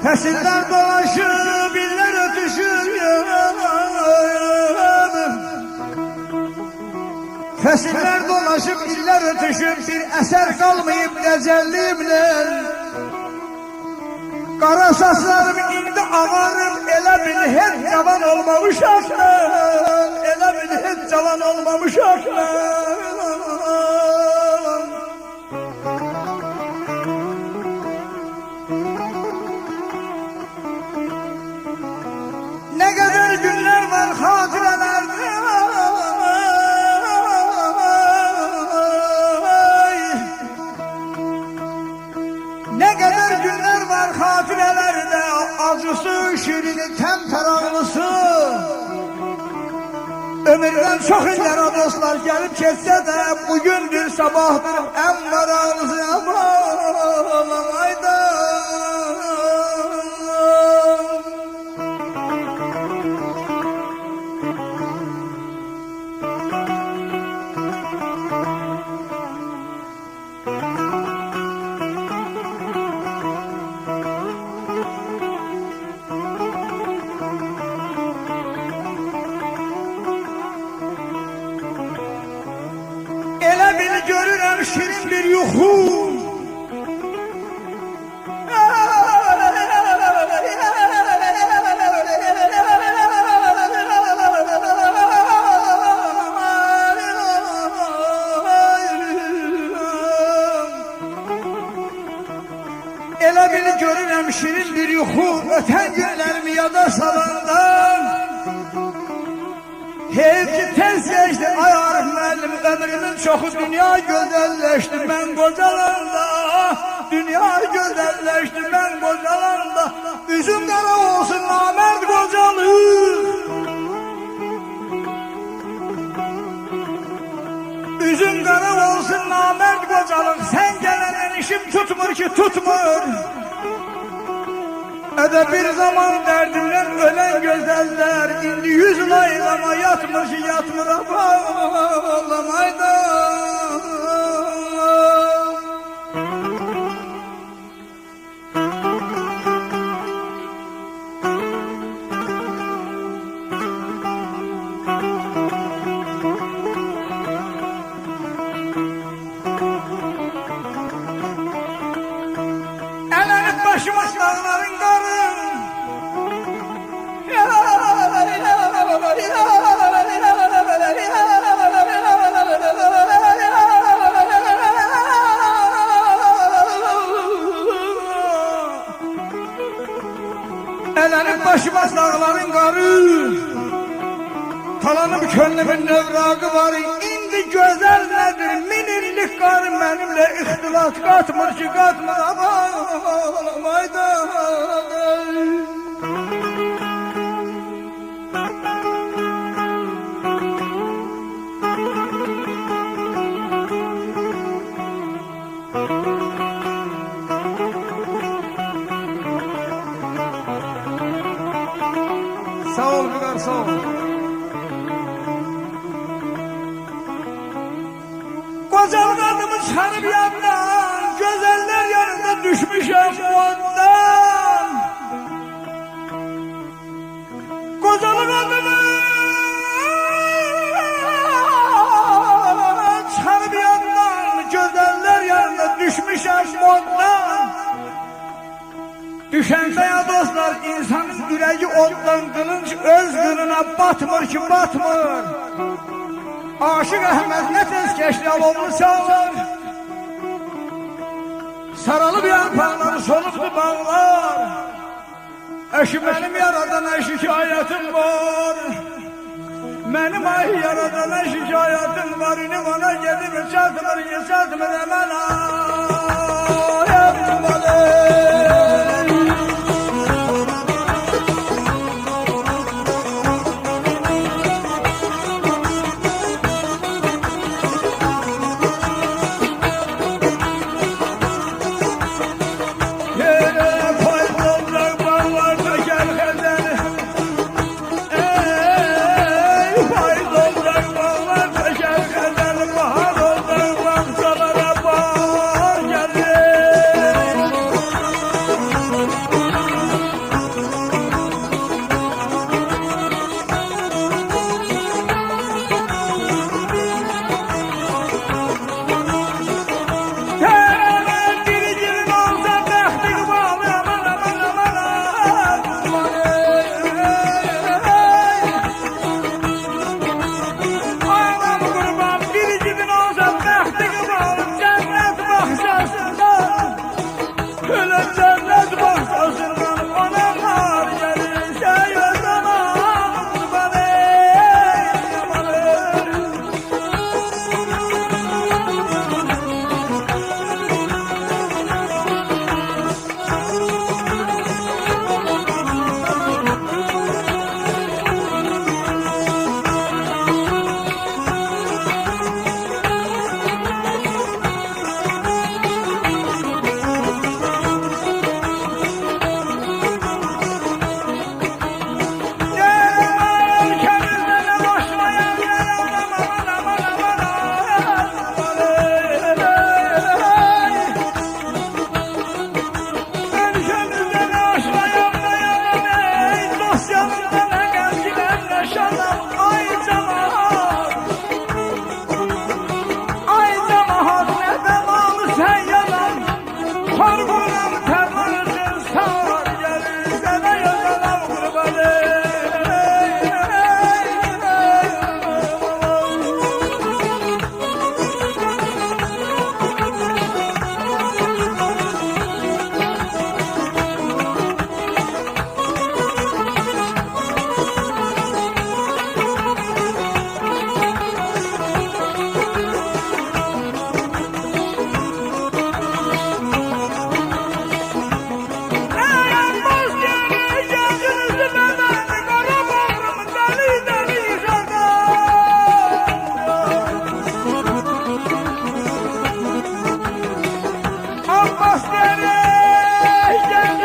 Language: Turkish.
Fəsillər dolaşıb, illər ötüşür Fəsillər dolaşıb, illər ötüşür Bir əsər qalmayıb qəzəllimlə Qara saçlarım indi ağarır Elə bil heç cavan olmamışam mən Elə bil heç cavan olmamışam mən Ne kadar günler var hatirelerde Ne kadar günler var hatirelerde Acısı, şirini, temperanlısı Ömürden çok illere dostlar gelip geçse de Bugündür sabahtır en maranlısı Aman ayda Elə bil görürəm şirin bir yuxu Elə bil görürəm şirin bir yuxu Ötən günlərimi yada salandan Hep ki tez geçti ay Arif müəllim Ömrümün çoxu dünya gözəlləşdi Mən qocalanda Dünya gözəlləşdi mən qocalanda Üzüm qara olsun namərd qocalıq Üzüm qara olsun namərd qocalıq Sən gələndən işim tutmur ki tutmur Öde bir zaman derdimden ölen güzeller indi 100 laylama yatmış yatmır ağlamayda Elenip başıma dağların karı Elenip başıma dağların karı Talanıp könlümün nevrakı var İndi güzel nedir minillik karı Benimle ihtilat katmır ki katmır Aman ayda Sağ ol Güler, sağ ol. Kocal kadımı sarıp yandan, gözeller yanında düşmüşem ondan. Kocal kadımı sarıp yandan, gözeller yanında düşmüşem ondan. Düşende ya dostlar insanın yüreği ondan kılınç öz kılına batmır ki batmır. Aşık Ahmet ne tez geçti alonlu sağlar. Saralı bir yarpağları soluklu bağlar. Eşi benim yaradana şikayetim var. Benim ay yaradana şikayetim var. İnim ona gelip çatmır hemen ayağım balı. Öyle cennet bahçesinden ona kar gelirse yazamam kurban eylemeler. Abbas nereye